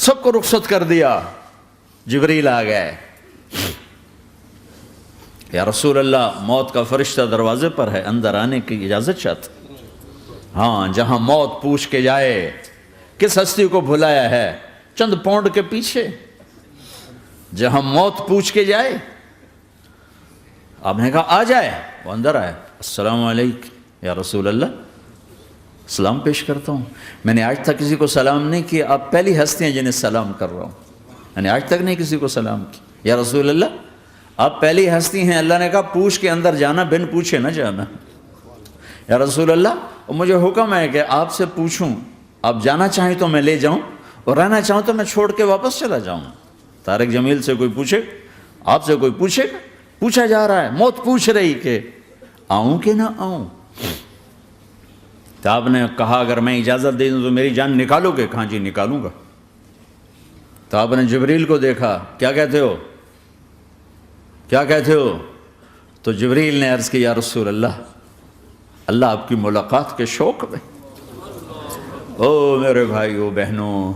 سب کو رخصت کر دیا. جبریل آ گئے. یا رسول اللہ موت کا فرشتہ دروازے پر ہے, اندر آنے کی اجازت چاہتا. ہاں, جہاں موت پوچھ کے جائے کس ہستی کو بھلایا ہے, چند پاؤنڈ کے پیچھے جہاں موت پوچھ کے جائے. آپ نے کہا آ جائے, وہ اندر آئے. السلام علیکم یا رسول اللہ, سلام پیش کرتا ہوں. میں نے آج تک کسی کو سلام نہیں کیا, آپ پہلی ہستی ہیں جنہیں سلام کر رہا ہوں. میں نے آج تک نہیں کسی کو سلام کی. یا رسول اللہ آپ پہلی ہستی ہیں. اللہ نے کہا پوچھ کے اندر جانا, بن پوچھے نہ جانا. یا رسول اللہ مجھے حکم ہے کہ آپ سے پوچھوں, آپ جانا چاہیں تو میں لے جاؤں, اور رہنا چاہوں تو میں چھوڑ کے واپس چلا جاؤں. طارق جمیل سے کوئی پوچھے, آپ سے کوئی پوچھے, پوچھا جا رہا ہے, موت پوچھ رہی کہ آؤں کہ نہ آؤں. تو آپ نے کہا اگر میں اجازت دے دوں تو میری جان نکالو گے؟ کہاں جی نکالوں گا. تو آپ نے جبریل کو دیکھا, کیا کہتے ہو, کیا کہتے ہو؟ تو جبریل نے عرض کی یا رسول اللہ, اللہ آپ کی ملاقات کے شوق میں. او میرے بھائیو بہنوں,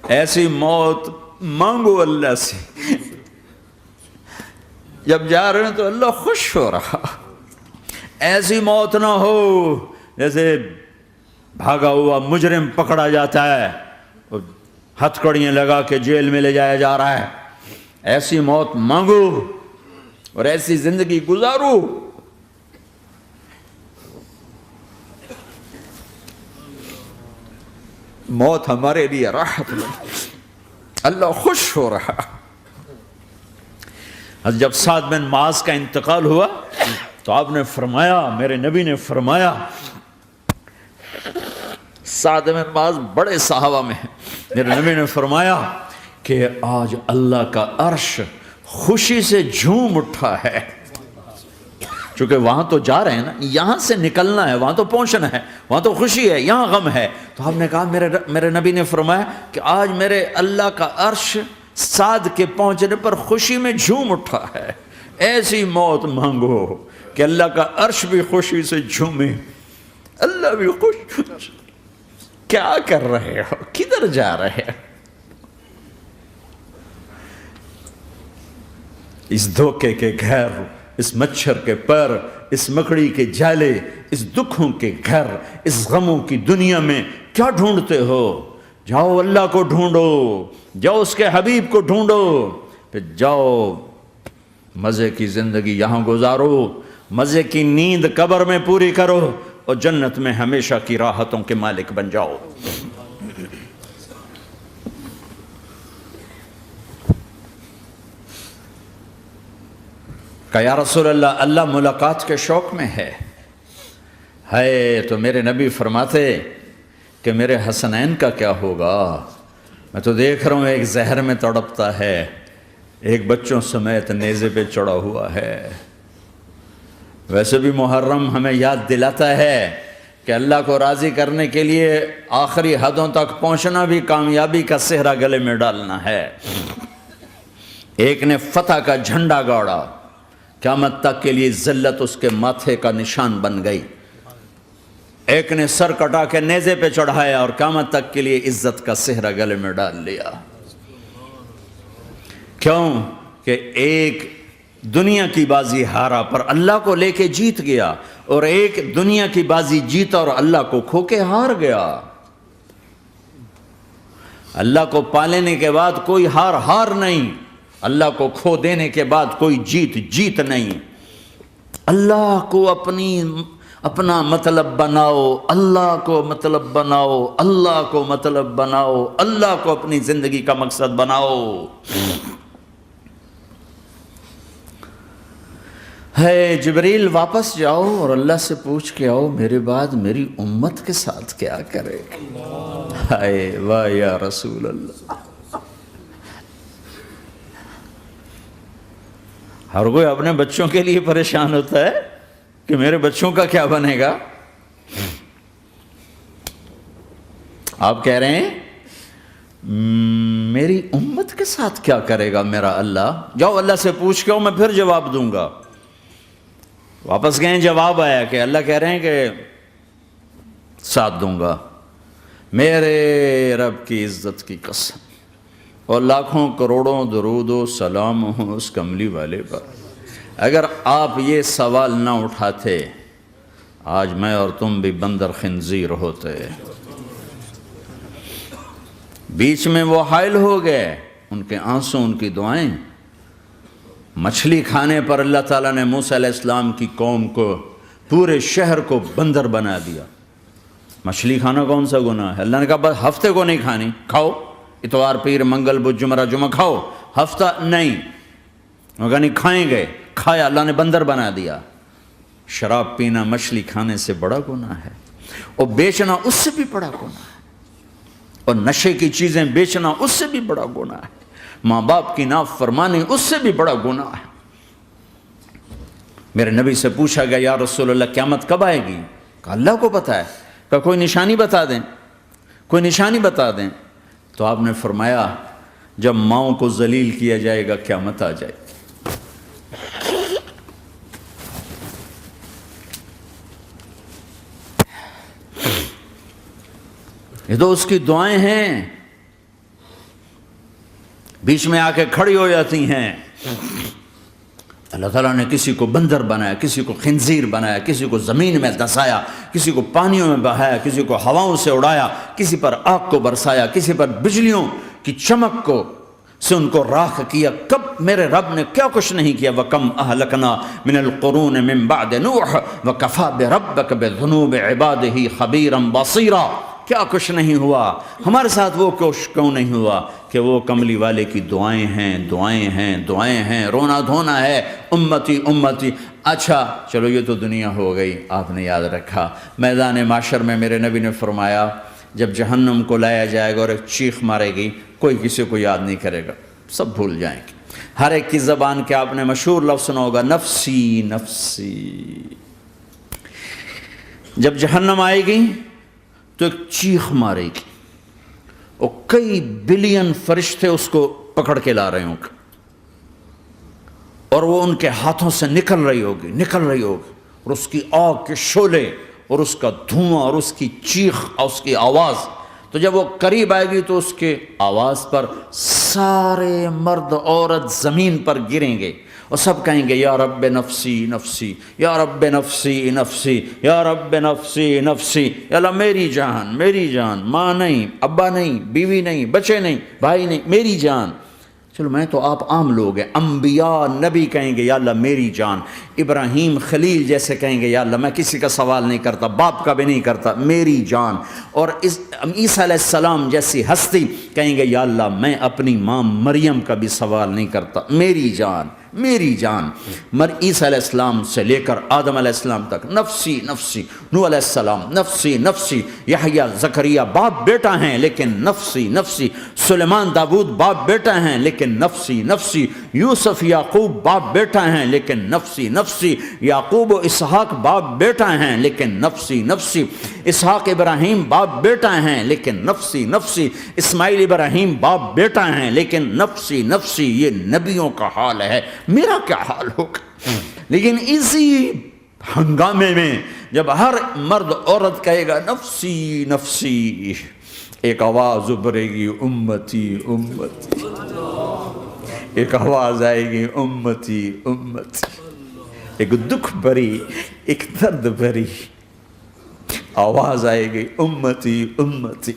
ایسی موت مانگو اللہ سے. جب جا رہے ہیں تو اللہ خوش ہو رہا. ایسی موت نہ ہو جیسے بھاگا ہوا مجرم پکڑا جاتا ہے, ہتھکڑیاں لگا کے جیل میں لے جایا جا رہا ہے. ایسی موت مانگو اور ایسی زندگی گزارو. موت ہمارے لیے راحت ہے, اللہ خوش ہو رہا. جب سعد بن معاذ کا انتقال ہوا تو آپ نے فرمایا, میرے نبی نے فرمایا, سعد بن معاذ بڑے صحابہ میں ہیں, میرے نبی نے فرمایا کہ آج اللہ کا عرش خوشی سے جھوم اٹھا ہے. چونکہ وہاں تو جا رہے ہیں نا, یہاں سے نکلنا ہے, وہاں تو پہنچنا ہے, وہاں تو خوشی ہے, یہاں غم ہے. تو آپ نے کہا, میرے نبی نے فرمایا کہ آج میرے اللہ کا عرش سعد کے پہنچنے پر خوشی میں جھوم اٹھا ہے. ایسی موت مانگو کہ اللہ کا عرش بھی خوشی سے جھومے, اللہ بھی خوش. کیا کر رہے ہو, کدھر جا رہے ہو؟ اس دھوکے کے گھر, اس مچھر کے پر, اس مکڑی کے جالے, اس دکھوں کے گھر, اس غموں کی دنیا میں کیا ڈھونڈتے ہو؟ جاؤ اللہ کو ڈھونڈو, جاؤ اس کے حبیب کو ڈھونڈو, پھر جاؤ مزے کی زندگی یہاں گزارو, مزے کی نیند قبر میں پوری کرو, اور جنت میں ہمیشہ کی راحتوں کے مالک بن جاؤ. کہ یا رسول اللہ, اللہ ملاقات کے شوق میں ہے. تو میرے نبی فرماتے کہ میرے حسنین کا کیا ہوگا؟ میں تو دیکھ رہا ہوں ایک زہر میں تڑپتا ہے, ایک بچوں سمیت نیزے پہ چڑھا ہوا ہے. ویسے بھی محرم ہمیں یاد دلاتا ہے کہ اللہ کو راضی کرنے کے لیے آخری حدوں تک پہنچنا بھی کامیابی کا صحرا گلے میں ڈالنا ہے. ایک نے فتح کا جھنڈا گاڑا, قیامت تک کے لیے ذلت اس کے ماتھے کا نشان بن گئی. ایک نے سر کٹا کے نیزے پہ چڑھایا اور قیامت تک کے لیے عزت کا صحرا گلے میں ڈال لیا. کیوں کہ ایک دنیا کی بازی ہارا پر اللہ کو لے کے جیت گیا, اور ایک دنیا کی بازی جیتا اور اللہ کو کھو کے ہار گیا. اللہ کو پالینے کے بعد کوئی ہار نہیں, اللہ کو کھو دینے کے بعد کوئی جیت نہیں. اللہ کو اپنا مطلب بناؤ, اللہ کو مطلب بناؤ, اللہ کو مطلب بناؤ, اللہ کو اپنی زندگی کا مقصد بناؤ. جبریل واپس جاؤ اور اللہ سے پوچھ کے آؤ میرے بعد میری امت کے ساتھ کیا کرے گا. واہ یا رسول اللہ. ہر کوئی اپنے بچوں کے لیے پریشان ہوتا ہے کہ میرے بچوں کا کیا بنے گا. آپ کہہ رہے ہیں میری امت کے ساتھ کیا کرے گا میرا اللہ. جاؤ اللہ سے پوچھ کے آؤ, میں پھر جواب دوں گا. واپس گئے, جواب آیا کہ اللہ کہہ رہے ہیں کہ ساتھ دوں گا. میرے رب کی عزت کی قسم, اور لاکھوں کروڑوں درود و سلام ہوں اس کملی والے پر۔ اگر آپ یہ سوال نہ اٹھاتے آج میں اور تم بھی بندر خنزیر ہوتے۔ بیچ میں وہ حائل ہو گئے، ان کے آنسو، ان کی دعائیں۔ مچھلی کھانے پر اللہ تعالیٰ نے موسیٰ علیہ السلام کی قوم کو، پورے شہر کو بندر بنا دیا۔ مچھلی کھانا کون سا گناہ ہے؟ اللہ نے کہا بس ہفتے کو نہیں کھانی، کھاؤ، اتوار پیر منگل بدھ جمعہ جمعہ کھاؤ، ہفتہ نہیں۔ مگر نہیں کھائیں گے، کھایا، اللہ نے بندر بنا دیا۔ شراب پینا مچھلی کھانے سے بڑا گناہ ہے، اور بیچنا اس سے بھی بڑا گناہ ہے، اور نشے کی چیزیں بیچنا اس سے بھی بڑا گناہ ہے، ماں باپ کی نافرمانی اس سے بھی بڑا گناہ ہے۔ میرے نبی سے پوچھا گیا یا رسول اللہ قیامت کب آئے گی؟ کہا اللہ کو پتہ ہے۔ کہا کوئی نشانی بتا دیں، کوئی نشانی بتا دیں۔ تو آپ نے فرمایا جب ماؤں کو ذلیل کیا جائے گا قیامت آ جائے گی۔ یہ تو اس کی دعائیں ہیں، بیچ میں آ کے کھڑی ہو جاتی ہیں۔ اللہ تعالیٰ نے کسی کو بندر بنایا، کسی کو خنزیر بنایا، کسی کو زمین میں دسایا، کسی کو پانیوں میں بہایا، کسی کو ہواؤں سے اڑایا، کسی پر آگ کو برسایا، کسی پر بجلیوں کی چمک کو سے ان کو راکھ کیا۔ کب میرے رب نے کیا کچھ نہیں کیا۔ وَكَمْ أَهْلَكْنَا مِنَ الْقُرُونِ مِن بَعْدِ نُوحٍ وَكَفَىٰ بِرَبِّكَ بِذُنُوبِ عِبَادِهِ خَبِيرًا بَصِيرًا۔ کیا کچھ نہیں ہوا ہمارے ساتھ، وہ کچھ کیوں نہیں ہوا کہ وہ کملی والے کی دعائیں ہیں، دعائیں ہیں، دعائیں ہیں، رونا دھونا ہے، امتی امتی۔ اچھا چلو یہ تو دنیا ہو گئی، آپ نے یاد رکھا۔ میدان معاشر میں میرے نبی نے فرمایا جب جہنم کو لایا جائے گا اور ایک چیخ مارے گی، کوئی کسی کو یاد نہیں کرے گا، سب بھول جائیں گے۔ ہر ایک کی زبان کے آپ نے مشہور لفظ سنا ہوگا نفسی نفسی۔ جب جہنم آئے گی تو ایک چیخ مارے گی، اور کئی بلین فرشتے اس کو پکڑ کے لا رہے ہوں گے، اور وہ ان کے ہاتھوں سے نکل رہی ہوگی، اور اس کی آگ کے شعلے اور اس کا دھواں اور اس کی چیخ اور اس کی آواز۔ تو جب وہ قریب آئے گی تو اس کے آواز پر سارے مرد عورت زمین پر گریں گے، اور سب کہیں گے یا رب نفسی نفسی، یا رب نفسی نفسی، یا رب نفسی نفسی، یا اللہ میری جان، میری جان، ماں نہیں، ابا نہیں، بیوی نہیں، بچے نہیں، بھائی نہیں، میری جان۔ چلو میں تو آپ عام لوگ ہیں، انبیاء نبی کہیں گے یا اللہ میری جان، ابراہیم خلیل جیسے کہیں گے یا اللہ میں کسی کا سوال نہیں کرتا، باپ کا بھی نہیں کرتا، میری جان، اور عیسیٰ علیہ السلام جیسی ہستی کہیں گے یا اللہ میں اپنی ماں مریم کا بھی سوال نہیں کرتا، میری جان، میری جان۔ عیسیٰ علیہ السلام سے لے کر آدم علیہ السلام تک نفسی نفسی، نوح علیہ السلام نفسی نفسی، یحییٰ زکریا باپ بیٹا ہیں لیکن نفسی نفسی، سلیمان داؤد باپ بیٹا ہیں لیکن نفسی نفسی، یوسف یعقوب باپ بیٹا ہیں لیکن نفسی نفسی، یعقوب و اسحاق باپ بیٹا ہیں لیکن نفسی نفسی، اسحاق ابراہیم باپ بیٹا ہیں لیکن نفسی نفسی، اسماعیل ابراہیم باپ بیٹا ہیں لیکن نفسی نفسی۔ یہ نبیوں کا حال ہے، میرا کیا حال ہوگا؟ لیکن اسی ہنگامے میں جب ہر مرد عورت کہے گا نفسی نفسی، ایک آواز ابھرے گی امتی امتی، ایک آواز آئے گی امتی امتی، ایک دکھ بھری، ایک درد بھری آواز آئے گی امتی امتی۔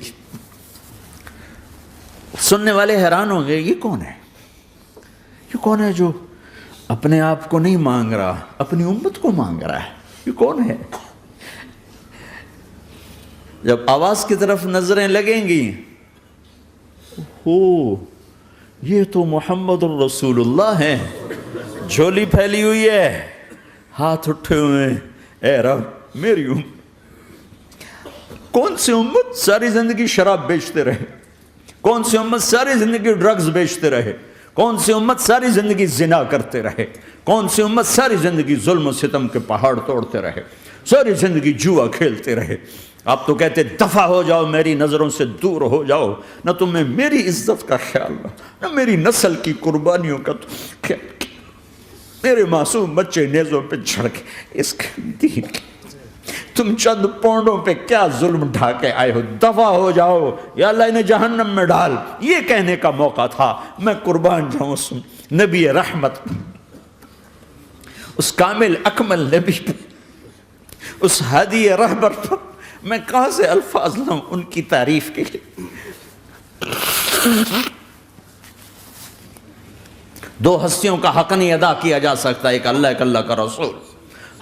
سننے والے حیران ہوں گے یہ کون ہے، یہ کون ہے جو اپنے آپ کو نہیں مانگ رہا، اپنی امت کو مانگ رہا ہے، یہ کون ہے؟ جب آواز کی طرف نظریں لگیں گی، یہ تو محمد الرسول اللہ ہے، جھولی پھیلی ہوئی ہے، ہاتھ اٹھے ہوئے ہیں، اے رب میری امت۔ کون سی امت ساری زندگی شراب بیچتے رہے، کون سی امت ساری زندگی ڈرگز بیچتے رہے، کون سی امت ساری زندگی زنا کرتے رہے، کون سی امت ساری زندگی ظلم و ستم کے پہاڑ توڑتے رہے، ساری زندگی جوا کھیلتے رہے۔ آپ تو کہتے دفع ہو جاؤ، میری نظروں سے دور ہو جاؤ، نہ تمہیں میری عزت کا خیال نہ میری نسل کی قربانیوں کا خیال، میرے معصوم بچے نیزوں پہ چڑھ کے اس کے دین تم چند پونڈوں پہ کیا ظلم ڈھا کے آئے ہو، دفع ہو جاؤ یا اللہ انہیں جہنم میں ڈال، یہ کہنے کا موقع تھا۔ میں قربان جاؤں اس نبی رحمت، اس کامل اکمل نبی پہ، اس ہادی رہبر پر میں کہاں سے الفاظ لاؤں ان کی تعریف کے لیے۔ دو ہستیوں کا حق نہیں ادا کیا جا سکتا، ایک اللہ، ایک اللہ کا رسول۔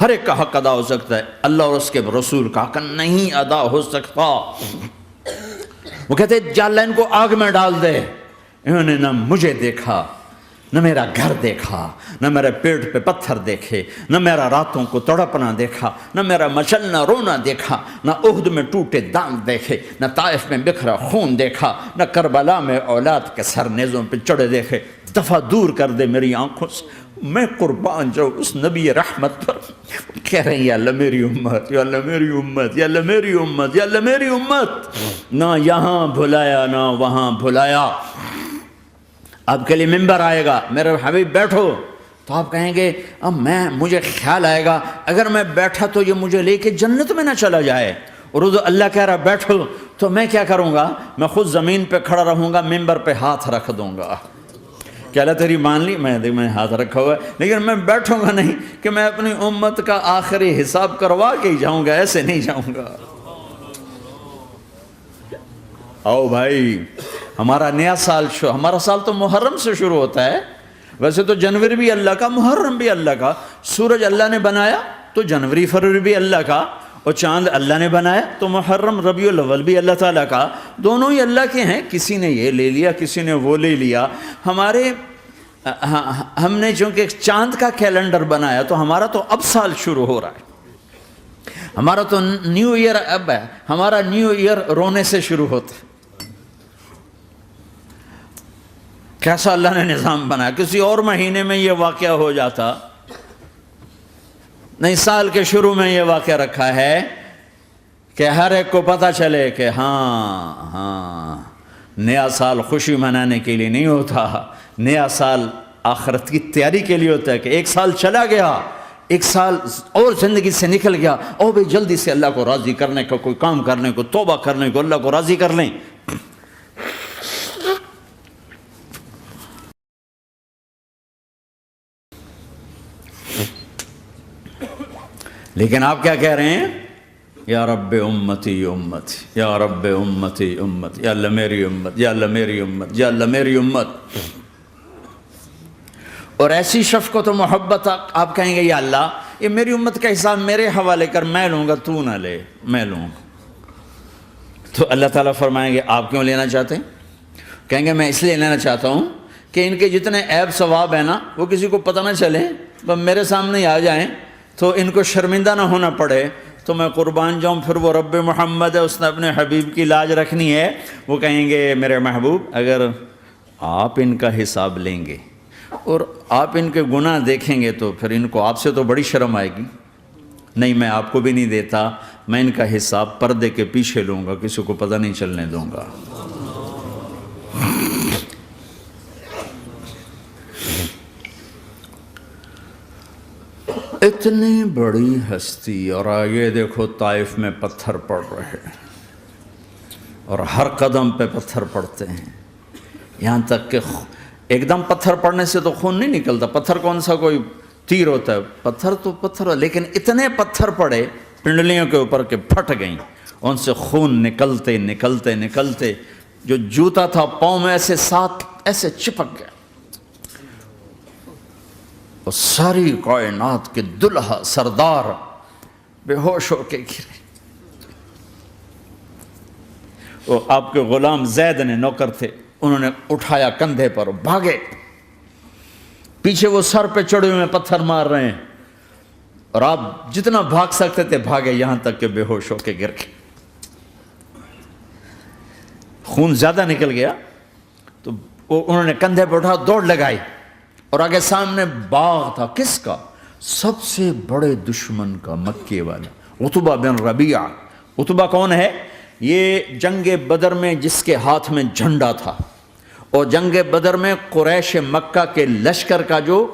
ہر ایک کا حق ادا ہو سکتا ہے، اللہ اور اس کے رسول کا حق نہیں ادا ہو سکتا۔ وہ کہتے جا اللہ ان کو آگ میں ڈال دے۔ انہوں نے نہ مجھے دیکھا، نہ میرا گھر دیکھا، نہ میرے پیٹ پہ پتھر دیکھے، نہ میرا راتوں کو تڑپنا دیکھا، نہ میرا مچلنا رونا دیکھا، نہ احد میں ٹوٹے دانت دیکھے، نہ طائف میں بکھرا خون دیکھا، نہ کربلا میں اولاد کے سر نیزوں پہ چڑھے دیکھے۔ دفعہ دور کر دے میری آنکھوں سے، میں قربان جاؤں اس نبی رحمت پر۔ کہہ رہے ہیں یا اللہ میری امت، یا اللہ میری امت، یا اللہ میری امت، یا اللہ میری امت۔ نہ یہاں بھلایا نہ وہاں بھلایا۔ آپ کے لیے ممبر آئے گا، میرے حبیب بیٹھو، تو آپ کہیں گے اب مجھے خیال آئے گا اگر میں بیٹھا تو یہ مجھے لے کے جنت میں نہ چلا جائے، اور اللہ کہہ رہا بیٹھو تو میں کیا کروں گا؟ میں خود زمین پہ کھڑا رہوں گا، ممبر پہ ہاتھ رکھ دوں گا کہ اللہ تیری مان لی، میں ہاتھ رکھا ہوا ہے، لیکن میں بیٹھوں گا نہیں کہ میں اپنی امت کا آخری حساب کروا کے ہی جاؤں گا، ایسے نہیں جاؤں گا۔ آؤ بھائی، ہمارا نیا سال ہمارا سال تو محرم سے شروع ہوتا ہے، ویسے تو جنوری بھی اللہ کا، محرم بھی اللہ کا، سورج اللہ نے بنایا تو جنوری فروری بھی اللہ کا، اور چاند اللہ نے بنایا تو محرم ربیع الاول بھی اللہ تعالیٰ کا، دونوں ہی اللہ کے ہیں۔ کسی نے یہ لے لیا، کسی نے وہ لے لیا۔ ہم نے چونکہ چاند کا کیلنڈر بنایا تو ہمارا تو اب سال شروع ہو رہا ہے، ہمارا تو نیو ایئر اب ہے، ہمارا نیو ایئر رونے سے شروع ہوتا ہے۔ کیسا اللہ نے نظام بنایا، کسی اور مہینے میں یہ واقعہ ہو جاتا، نہیں سال کے شروع میں یہ واقعہ رکھا ہے کہ ہر ایک کو پتہ چلے کہ ہاں نیا سال خوشی منانے کے لیے نہیں ہوتا، نیا سال آخرت کی تیاری کے لیے ہوتا ہے کہ ایک سال چلا گیا، ایک سال اور زندگی سے نکل گیا، او بھئی جلدی سے اللہ کو راضی کرنے کا کوئی کام کرنے کو، توبہ کرنے کو، اللہ کو راضی کر لیں۔ لیکن آپ کیا کہہ رہے ہیں؟ یا رب امتی امت، یا رب امتی امت، یا اللہ میری امت، یا اللہ میری امت، یا اللہ میری امت۔ اور ایسی شفقت و محبت آپ کہیں گے یا اللہ یہ میری امت کا حساب میرے حوالے کر، میں لوں گا، تو نہ لے، میں لوں گا۔ تو اللہ تعالیٰ فرمائیں گے آپ کیوں لینا چاہتے ہیں؟ کہیں گے میں اس لیے لینا چاہتا ہوں کہ ان کے جتنے عیب ثواب ہیں نا وہ کسی کو پتہ نہ چلے، بس میرے سامنے ہی آ جائیں تو ان کو شرمندہ نہ ہونا پڑے، تو میں قربان جاؤں۔ پھر وہ رب محمد ہے، اس نے اپنے حبیب کی لاج رکھنی ہے، وہ کہیں گے میرے محبوب اگر آپ ان کا حساب لیں گے اور آپ ان کے گناہ دیکھیں گے تو پھر ان کو آپ سے تو بڑی شرم آئے گی، نہیں میں آپ کو بھی نہیں دیتا، میں ان کا حساب پردے کے پیچھے لوں گا، کسی کو پتہ نہیں چلنے دوں گا۔ اتنی بڑی ہستی، اور آگے دیکھو طائف میں پتھر پڑ رہے ہیں، اور ہر قدم پہ پتھر پڑتے ہیں، یہاں تک کہ ایک دم پتھر پڑنے سے تو خون نہیں نکلتا، پتھر کون سا کوئی تیر ہوتا ہے، پتھر تو پتھر، لیکن اتنے پتھر پڑے پنڈلیوں کے اوپر کہ پھٹ گئیں، ان سے خون نکلتے نکلتے نکلتے جو جوتا تھا پاؤں میں ایسے ساتھ ایسے چپک گیا، اور ساری کائنات کے دلہا سردار بے ہوش ہو کے گرے۔ وہ آپ کے غلام زید نے نوکر تھے، انہوں نے اٹھایا کندھے پر، بھاگے، پیچھے وہ سر پہ چڑھے ہوئے پتھر مار رہے ہیں، اور آپ جتنا بھاگ سکتے تھے بھاگے، یہاں تک کہ بے ہوش ہو کے گر گئے۔ خون زیادہ نکل گیا تو انہوں نے کندھے پہ اٹھا، دوڑ لگائی، اور آگے سامنے باغ تھا، کس کا؟ سب سے بڑے دشمن کا، مکے والا عتبہ بن ربیعہ۔ عتبہ کون ہے؟ یہ جنگ بدر میں جس کے ہاتھ میں جھنڈا تھا، اور جنگ بدر میں قریش مکہ کے لشکر کا جو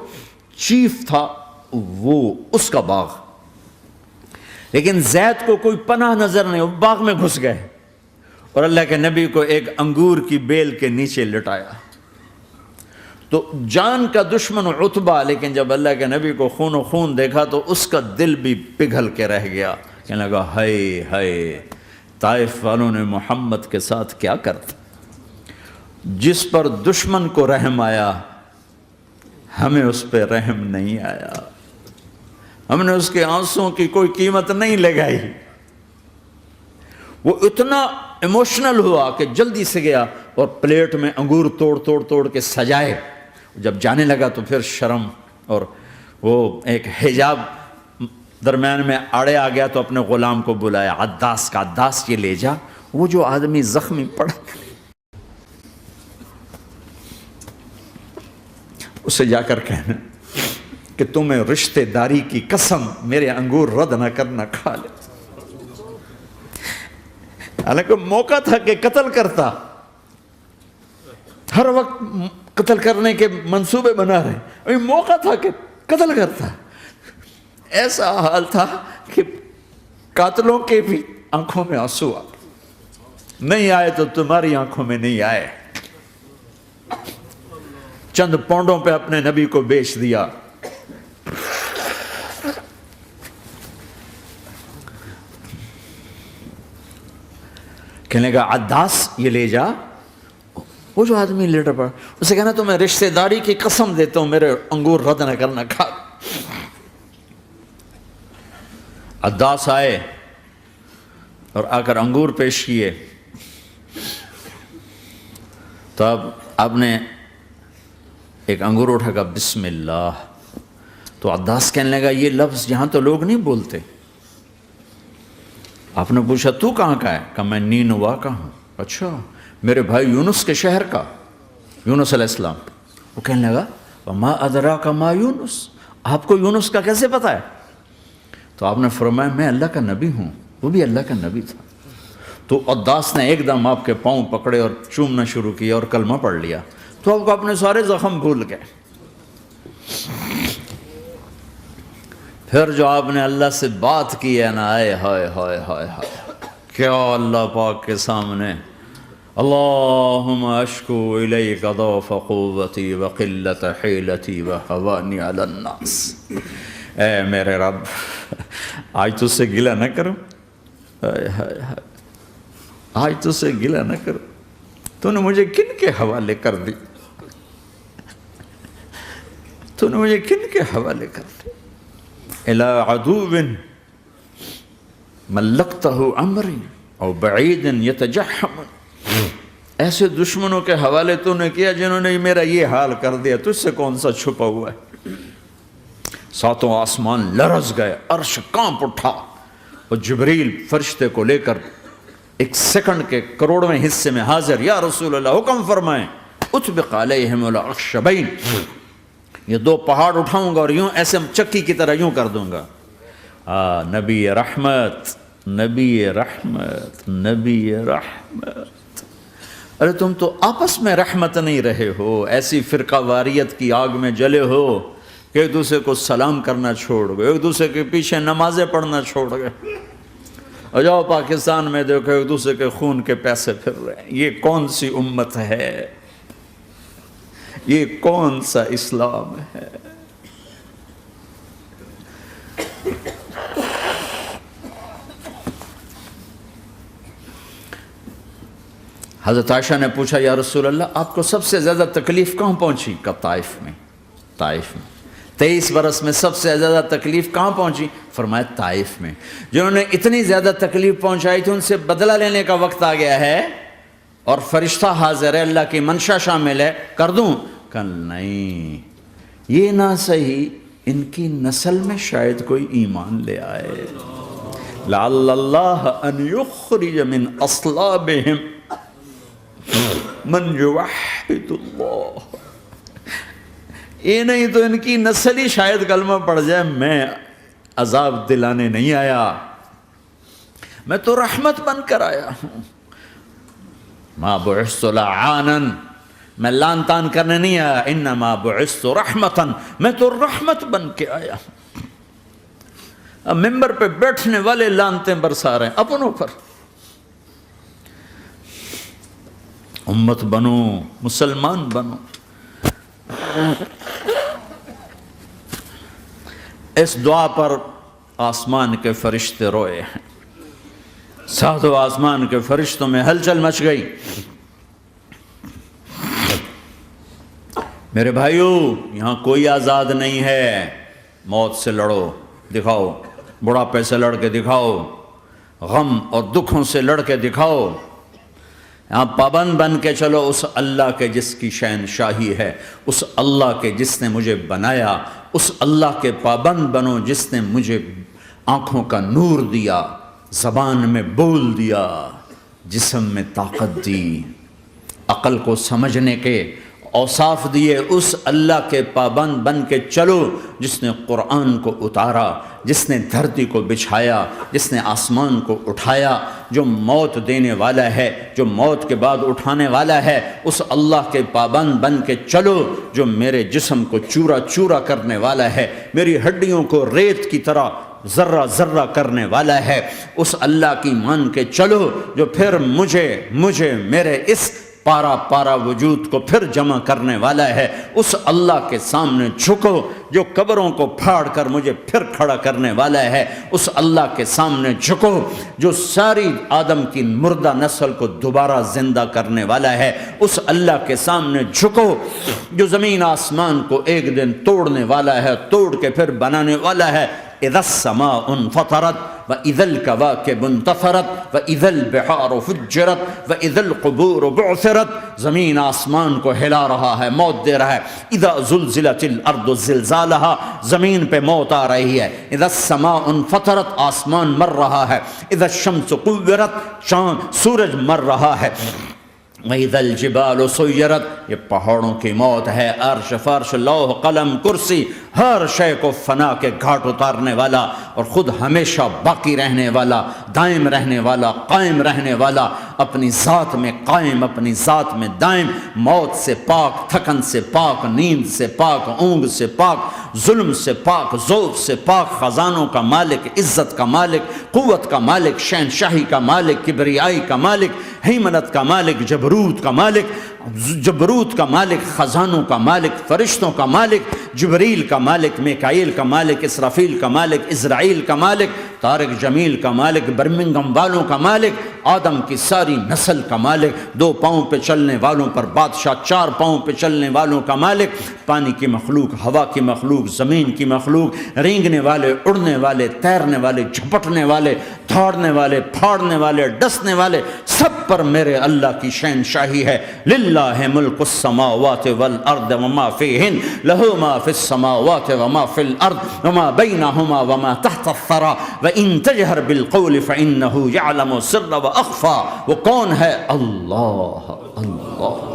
چیف تھا وہ، اس کا باغ۔ لیکن زید کو کوئی پناہ نظر نہیں، وہ باغ میں گھس گئے اور اللہ کے نبی کو ایک انگور کی بیل کے نیچے لٹایا۔ تو جان کا دشمن عتبہ، لیکن جب اللہ کے نبی کو خون و خون دیکھا تو اس کا دل بھی پگھل کے رہ گیا، کہنے لگا ہائے ہائے، طائف والوں نے محمد کے ساتھ کیا کرتا۔ جس پر دشمن کو رحم آیا ہمیں اس پہ رحم نہیں آیا، ہم نے اس کے آنسوں کی کوئی قیمت نہیں لگائی۔ وہ اتنا ایموشنل ہوا کہ جلدی سے گیا اور پلیٹ میں انگور توڑ کے سجائے۔ جب جانے لگا تو پھر شرم اور وہ ایک حجاب درمیان میں آڑے آ گیا، تو اپنے غلام کو بلایا، عداس کا، عداس یہ لے جا وہ جو آدمی زخمی پڑا، اسے جا کر کہنا کہ تمہیں رشتہ داری کی قسم میرے انگور رد نہ کرنا، کھا لے۔ حالانکہ موقع تھا کہ قتل کرتا، ہر وقت قتل کرنے کے منصوبے بنا رہے، ابھی موقع تھا کہ قتل کرتا۔ ایسا حال تھا کہ قاتلوں کے بھی آنکھوں میں آنسو آ نہیں آئے تو تمہاری آنکھوں میں نہیں آئے۔ چند پونڈوں پہ اپنے نبی کو بیچ دیا۔ کہنے کا عداس یہ لے جا، وہ جو آدمی لیٹر پڑا، اسے کہنا تو میں رشتہ داری کی قسم دیتا ہوں میرے انگور رد نہ کرنا، کھا۔ عداس آئے اور آ کر انگور پیش کیے، تو اب آپ نے ایک انگور اٹھا کر بسم اللہ، تو عداس کہنے لگا یہ لفظ یہاں تو لوگ نہیں بولتے۔ آپ نے پوچھا تو کہاں کا ہے؟ کہا میں نینوا کا ہوں۔ اچھا، میرے بھائی یونس کے شہر کا، یونس علیہ السلام۔ وہ کہنے لگا وما ادراک ما یونس، آپ کو یونس کا کیسے پتا ہے؟ تو آپ نے فرمایا میں اللہ کا نبی ہوں، وہ بھی اللہ کا نبی تھا۔ تو عداس نے ایک دم آپ کے پاؤں پکڑے اور چومنا شروع کیا اور کلمہ پڑھ لیا، تو آپ کو اپنے سارے زخم بھول گئے۔ پھر جو آپ نے اللہ سے بات کی ہے نا، آئے ہائے ہائے ہائے ہائے، کیا اللہ پاک کے سامنے اللہم اشکو الیک ضعف قوتی وقلت حیلتی وہوانی علی الناس، اے میرے رب آج تجھ سے گلہ نہ کروں، آج تجھ سے گلہ نہ کروں، تو نے مجھے کن کے حوالے کر دی، تو نے مجھے کن کے حوالے کر دی، الی عدو ملکتہ امری او بعید یتجحم، ایسے دشمنوں کے حوالے تو نے کیا جنہوں نے میرا یہ حال کر دیا، تجھ سے کون سا چھپا ہوا ہے۔ ساتوں آسمان لرز گئے، عرش کانپ اٹھا، اور جبریل فرشتے کو لے کر ایک سیکنڈ کے کروڑویں حصے میں حاضر، یا رسول اللہ حکم فرمائیں اطبق علیہم الاخشبین، یہ دو پہاڑ اٹھاؤں گا اور یوں ایسے چکی کی طرح یوں کر دوں گا۔ نبی رحمت، نبی رحمت، نبی رحمت۔ ارے تم تو آپس میں رحمت نہیں رہے ہو، ایسی فرقہ واریت کی آگ میں جلے ہو کہ ایک دوسرے کو سلام کرنا چھوڑ گئے، ایک دوسرے کے پیچھے نمازیں پڑھنا چھوڑ گئے، اور جاؤ پاکستان میں دیکھو ایک دوسرے کے خون کے پیسے پھر رہے ہیں۔ یہ کون سی امت ہے؟ یہ کون سا اسلام ہے؟ حضرت عائشہ نے پوچھا یا رسول اللہ آپ کو سب سے زیادہ تکلیف کہاں پہنچی؟ کہا طائف میں، طائف میں۔ 23 برس میں سب سے زیادہ تکلیف کہاں پہنچی؟ فرمایا طائف میں۔ جنہوں نے اتنی زیادہ تکلیف پہنچائی تھی ان سے بدلہ لینے کا وقت آ گیا ہے، اور فرشتہ حاضر ہے، اللہ کی منشا شامل ہے، کر دوں؟ کہ نہیں، یہ نہ صحیح، ان کی نسل میں شاید کوئی ایمان لے آئے، لعل اللہ ان یخرج من اصلابہم من یوحد اللہ، یہ نہیں تو ان کی نسل ہی شاید کلمہ پڑھ جائے۔ میں عذاب دلانے نہیں آیا، میں تو رحمت بن کر آیا ہوں۔ ما بعثت لعانا، میں لان تان کرنے نہیں آیا، انما بعثت رحمتا، میں تو رحمت بن کے آیا ہوں۔ اب ممبر پہ بیٹھنے والے لانتیں برسا رہے ہیں اپنوں پر. امت بنو، مسلمان بنو. اس دعا پر آسمان کے فرشتے روئے ہیں. ساتوں آسمان کے فرشتوں میں ہلچل مچ گئی. میرے بھائیو، یہاں کوئی آزاد نہیں ہے. موت سے لڑو، دکھاؤ. بڑھاپے سے لڑ کے دکھاؤ. غم اور دکھوں سے لڑ کے دکھاؤ. یہاں پابند بن کے چلو اس اللہ کے جس کی شہنشاہی ہے، اس اللہ کے جس نے مجھے بنایا. اس اللہ کے پابند بنو جس نے مجھے آنکھوں کا نور دیا، زبان میں بول دیا، جسم میں طاقت دی، عقل کو سمجھنے کے اوصاف دیے. اس اللہ کے پابند بن کے چلو جس نے قرآن کو اتارا، جس نے دھرتی کو بچھایا، جس نے آسمان کو اٹھایا، جو موت دینے والا ہے، جو موت کے بعد اٹھانے والا ہے. اس اللہ کے پابند بن کے چلو جو میرے جسم کو چورا چورا کرنے والا ہے، میری ہڈیوں کو ریت کی طرح ذرہ ذرہ کرنے والا ہے. اس اللہ کی مان کے چلو جو پھر مجھے میرے اس پارا پارا وجود کو پھر جمع کرنے والا ہے. اس اللہ کے سامنے جھکو جو قبروں کو پھاڑ کر مجھے پھر کھڑا کرنے والا ہے. اس اللہ کے سامنے جھکو جو ساری آدم کی مردہ نسل کو دوبارہ زندہ کرنے والا ہے. اس اللہ کے سامنے جھکو جو زمین آسمان کو ایک دن توڑنے والا ہے، توڑ کے پھر بنانے والا ہے. اذا السماء انفطرت واذا الكواكب انتثرت واذا البحار فجرت واذا القبور بعثرت. زمین آسمان کو ہلا رہا ہے، موت دے رہا ہے. اذا زلزلت الارض زلزالها، زمین پہ موت آ رہی ہے. اذا السماء انفطرت، آسمان مر رہا ہے. اذا الشمس قورت، چاند سورج مر رہا ہے. وَإِذَا الْجِبَالُ سُيِّرَتْ، یہ پہاڑوں کی موت ہے. عرش فرش لوح قلم کرسی ہر شے کو فنا کے گھاٹ اتارنے والا اور خود ہمیشہ باقی رہنے والا، دائم رہنے والا، قائم رہنے والا، اپنی ذات میں قائم، اپنی ذات میں دائم، موت سے پاک، تھکن سے پاک، نیند سے پاک، اونگ سے پاک، ظلم سے پاک، ذوق سے پاک، خزانوں کا مالک، عزت کا مالک، قوت کا مالک، شہنشاہی کا مالک، کبریائی کا مالک، ہیمنت کا مالک، جبروت کا مالک، جبروت کا مالک، خزانوں کا مالک، فرشتوں کا مالک، جبریل کا مالک، میکائیل کا مالک، اسرافیل کا مالک، اسرائیل کا مالک، طارق جمیل کا مالک، برمنگم والوں کا مالک، آدم کی ساری نسل کا مالک، 2 پاؤں پہ چلنے والوں پر بادشاہ، 4 پاؤں پہ چلنے والوں کا مالک، پانی کی مخلوق، ہوا کی مخلوق، زمین کی مخلوق، رینگنے والے، اڑنے والے، تیرنے والے، جھپٹنے والے، دھاڑنے والے، پھاڑنے والے، ڈسنے والے، سب پر میرے اللہ کی شہنشاہی ہے. للہ ملک السماوات والارض وما فیہن، لہ ما فی السماوات وما فی الارض وما بینہما وما تحت الثری وان تجہر بالقول فانہ یعلم السر واخفی. وہ کون ہے؟ اللہ. اللہ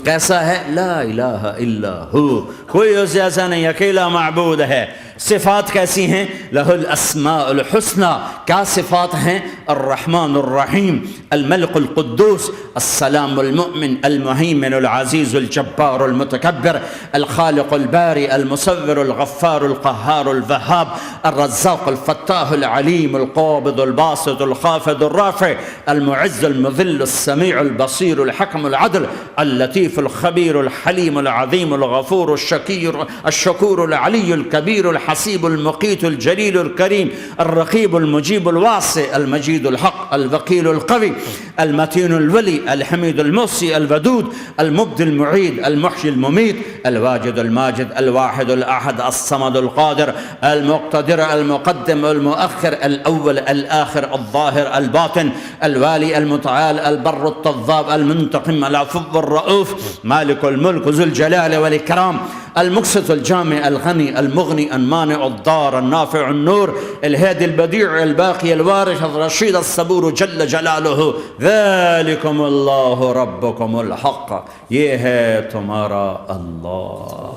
کیسا ہے؟ لا الہ الا ہو، کوئی اس جیسا نہیں، اکیلا معبود ہے. صفات کیسی ہیں؟ لہ الاسماء الحسنى. کیا صفات ہیں؟ الرحمن الرحیم، الملک القدوس، السلام المؤمن، المہیمن العزیز الجبار المتکبر، الخالق الباری المصور الغفار القہار الوہاب، الرزاق الفتاح العلیم القابض الباسط الخافض الرافع، المعز المذل السمیع البصیر الحکم العدل، اللطیف الخبیر الحلیم العظیم الغفور الشکور العلی الکبیر الحسیب المقیت الجلیل الکریم، الرقیب المجیب الواسع، المجید الحق، الوکیل القوی، المتین الولی، الحمید المحصی، الودود، المبدی المعید، المحیی الممیت، الواجد الماجد، الواحد الاحد، الصمد القادر، المقتدر، المقدم، المؤخر، الاول، الاخر، الظاهر، الباطن، الوالي، المتعال، البر، التواب، المنتقم، العفو، الرؤوف، مالك الملك، ذو الجلال والإكرام، المقسط، الجامع، الغني، المغني، المانع، الضار، النافع، النور، الهادي، البديع، الباقي، الوارث، الرشيد، الصبور جل جلاله. ذلكم الله ربكم الحق، یہ ہے تمہارا اللہ.